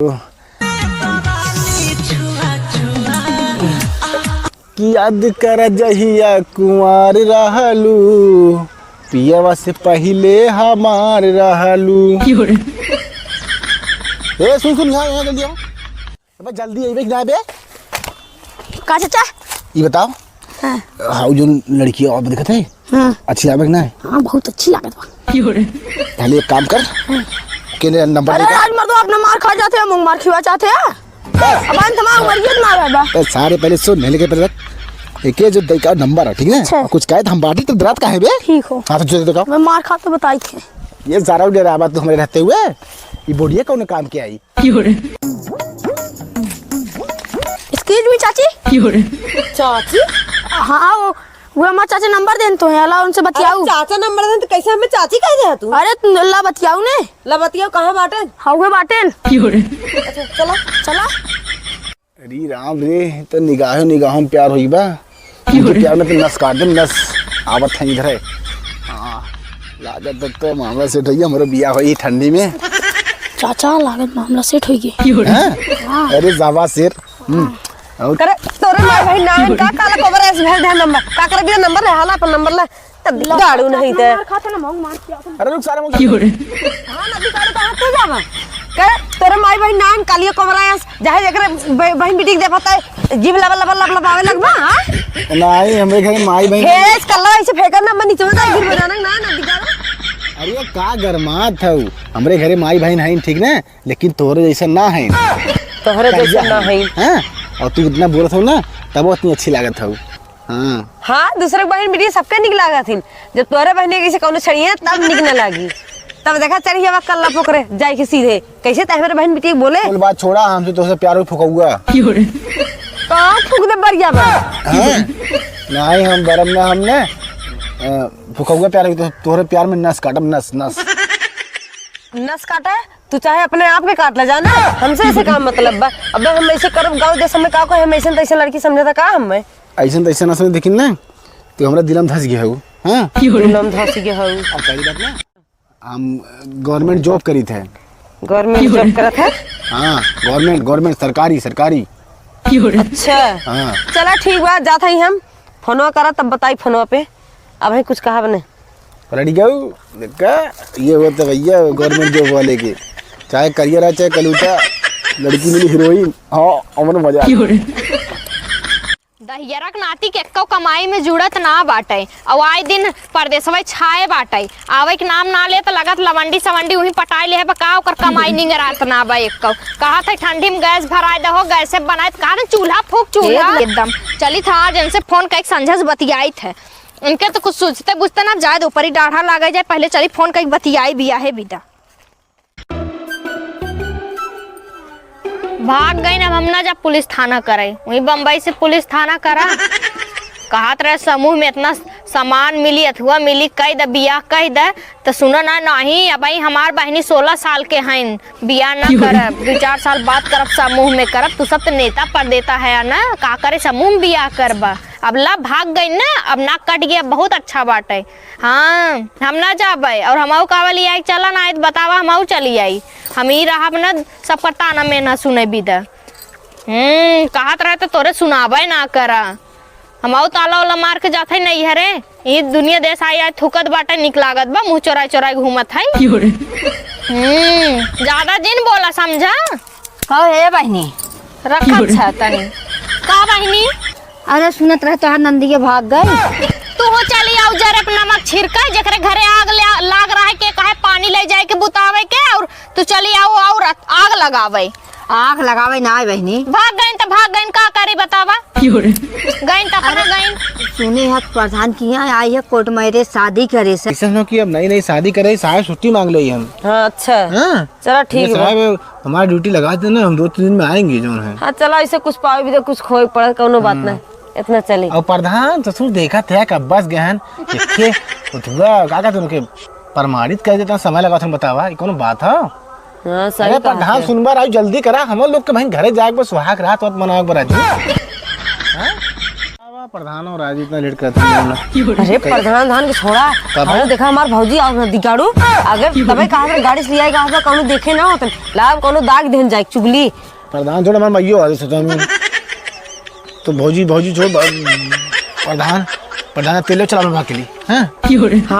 याद कर जहिया कुंवार रहलू, पियवा से पहले हमार रहलू। ए सुन यहाँ जल्दी आओ। अबे जल्दी आइबे कि ना बे? का चाचा? ये बताओ। हाँ। हाउ जो लड़की और दिखत है? हाँ। अच्छी लागत ना? हाँ बहुत अच्छी लागत बा। पहले एक काम कर। हाँ। केने नंबर अरे आज मर्दो अपना मार खा जाते हैं, मुंग मार खिवा चाहते हैं। अब तमाम मरियत मार है बा। सारे पहले सुन लेके पहले रख। एक ये जो का नंबर है, ठीक है? कुछ कहे तो हम बाटी तो रात का है बे? ठीक हो। हाँ तो जो दिखाओ। मैं मार खा तो बताई थे। ये सारा डेरा बात तो हमारे रहते हुए ये बुढ़िया कौन काम किया आई? एक्सक्यूज मी चाची। चाची? हाँ वो हमारे चाचा नंबर देन तो है, अल्लाह उनसे बतियाऊ। चाचा नंबर देन तो कैसे हमें चाची कह दे तू? अरे अल्लाह बतियाऊ ने। ला बतियाऊ कहाँ बाटन? हाँ वो बाटन। अच्छा चला चला। अरे राम रे, तो निगाहों में प्यार होई बा। प्यार में तो नस काट दे, नस आवत है इधर है। हाँ लागत तक तो मामला सेट हो गया, हमारा बिया हुई ठंडी में। चाचा लागत मामला सेट हो गया। अरे जावा शेर। करे तोरे माय भाई नाम का काला खबर है, भेज दे नंबर का कर बिना नंबर ले हाला पर नंबर ले तब गाड़ू नहीं ते। अरे लोग सारे हां नदी गाड़ू कहां पे जावा? करे तोरे माय भाई नाम कालियो खबर है, जहां जकरे बहन बेटी के देखता है जीव लब आवे लगबा। हां नहीं हमरे घर माई बहन भेज कल्ला ऐसे फेंकर ना नीचे में गिर बजाना ना नदी गाड़ू। अरे का गरमात है, हमरे घरे माई बहन है ठीक ना, लेकिन तोरे जैसा ना है। तोहरे जैसा ना है। हां और तू इतना बोलत हो ना तब उतनी अच्छी लागत हो। हाँ हाँ दूसरे बहन बेटी सबके निक लागत थी, जब तोरे बहने किसी कौन छड़िया तब निक न लागी। तब देखा चढ़िया वा कल्ला पोकरे जाए के सीधे कैसे तहमेरे बहन बेटी बोले। बोल बात छोड़ा, हमसे तो प्यार फुकाऊगा। कहाँ फूक दे बढ़िया बा? नहीं हम बरम ना, हमने फुकाऊगा प्यार, तो तोहरे प्यार में नस काटम, नस नस नस काटा तू चाहे अपने आप में काट ले जाना, हमसे ऐसे काम मतलब बा। अब हम ऐसे करब गाँव देश में का हम ऐसे तैसे लड़की समझे था का हम ऐसे तैसे ना समझ देखिन ना तो हमरा दिलम धस गया हो। हाँ दिलम धस गया हो। अब पहली बात ना हम गवर्नमेंट जॉब करी थे। गवर्नमेंट जॉब करत है? हाँ गवर्नमेंट सरकारी। अच्छा हाँ चला ठीक बा, जात ही हम फोनवा करा तब बताई फोनवा पे। अब है कुछ कहा बने रेडी गऊ देखा ये होता भैया गवर्नमेंट जॉब वाले के, चाहे करियर है चाहे कलूटा, लड़की मिली हीरोइन। हाँ अमन मजा दहियरक नाती के एक्को कमाई में जुड़त ना बाटे, और आए दिन परदेसवा छाए बाटे, आवे के नाम ना ले तो लगत लवंडी सवंडी वहीं पटाई ले का ओकर कमाई नहीं गरात ना बा। एक्को कहा था ठंडी में गैस भराए दहो, गैस से बनाए कहा चूल्हा फूक चूल्हा एकदम चली था। आज इनसे फोन का एक संझस बतियाई थे, इनके तो कुछ सोचते बुझते ना जाए, ऊपर ही डाढ़ा लागे जाए, पहले चली फोन का एक बतियाई बिया है बिदा। भाग गई ना, हम ना जब पुलिस थाना करे, वही बम्बई से पुलिस थाना करा। कहत रहे समूह में इतना सामान मिली अथवा मिली कह द बिया कह द, तो सुनो ना नहीं अब हमार बहनी 16 साल के हैं, बिया ना करब 2-4 साल बाद करब, समूह में करब। तू सब तो नेता पर देता है ना, का करे समूह में बिया करबा। अब ला भाग गई ना, अब ना कट गया, बहुत अच्छा बात है। हाँ हम ना जाबे और हम कावली आई चला ना बतावा, हम चली आई, हम ही रहा ना सब करता ना मैं ना सुने बिदा। कहत रहे तो तोरे सुनाबे ना करा, हम ताला वाला मार के जाते नहीं है रे, ये दुनिया देश आई थुकत बाटे निक लागत बा, मुँह चोराई घूमत है। ज्यादा जिन बोला समझा। कहो हे बहनी रखत छ तनी का बहनी? अरे सुनत रहे तो नंदी के भाग गए। तू हो चली आओ जरे नमक छिड़का, जकरे घरे आग लाग रहा है के कहे पानी ले जाए के बुतावे के, और तू चली आओ और आग लगावे। आग लगावे ना बहनी, भाग गई तो भाग गई, का करे बतावा? गई तो अपना गई। सुने है प्रधान की यहाँ आई है कोर्ट मैरिज शादी करे से। ऐसा ना कि अब नई शादी करे, साहब छुट्टी मांग ली हम। हाँ अच्छा हाँ चलो ठीक है साहब, हमारी ड्यूटी लगा देना, हम 2-3 दिन में आएंगे जो है। हाँ चलो ऐसे कुछ पावे भी तो कुछ खोए पड़े, कोनो बात नहीं, इतना चले। और प्रधान ससुर देखा थे कब बस गहन देखे उठवा काका तुमके प्रमाणित कर देता, समय लगा तुम बतावा कौन बात है। हाँ सही अरे प्रधान सुनबार आई जल्दी करा, हम लोग के भाई घरे जाए बस सुहाग रात मनावे बरा जी। प्रधान और राजू इतना लेट करते हैं। अरे प्रधान धान के छोड़ा हमने देखा हमार भौजी और दिगाड़ू अगर तबे कहा था गाड़ी से लिया कहा था कौनो देखे ना होतन लाभ कौनो दाग देन जाए चुगली प्रधान छोड़ हमारे मैयो आ सोचा मैं तो भौजी छोड़ प्रधान तेल चला भाग के लिए हैं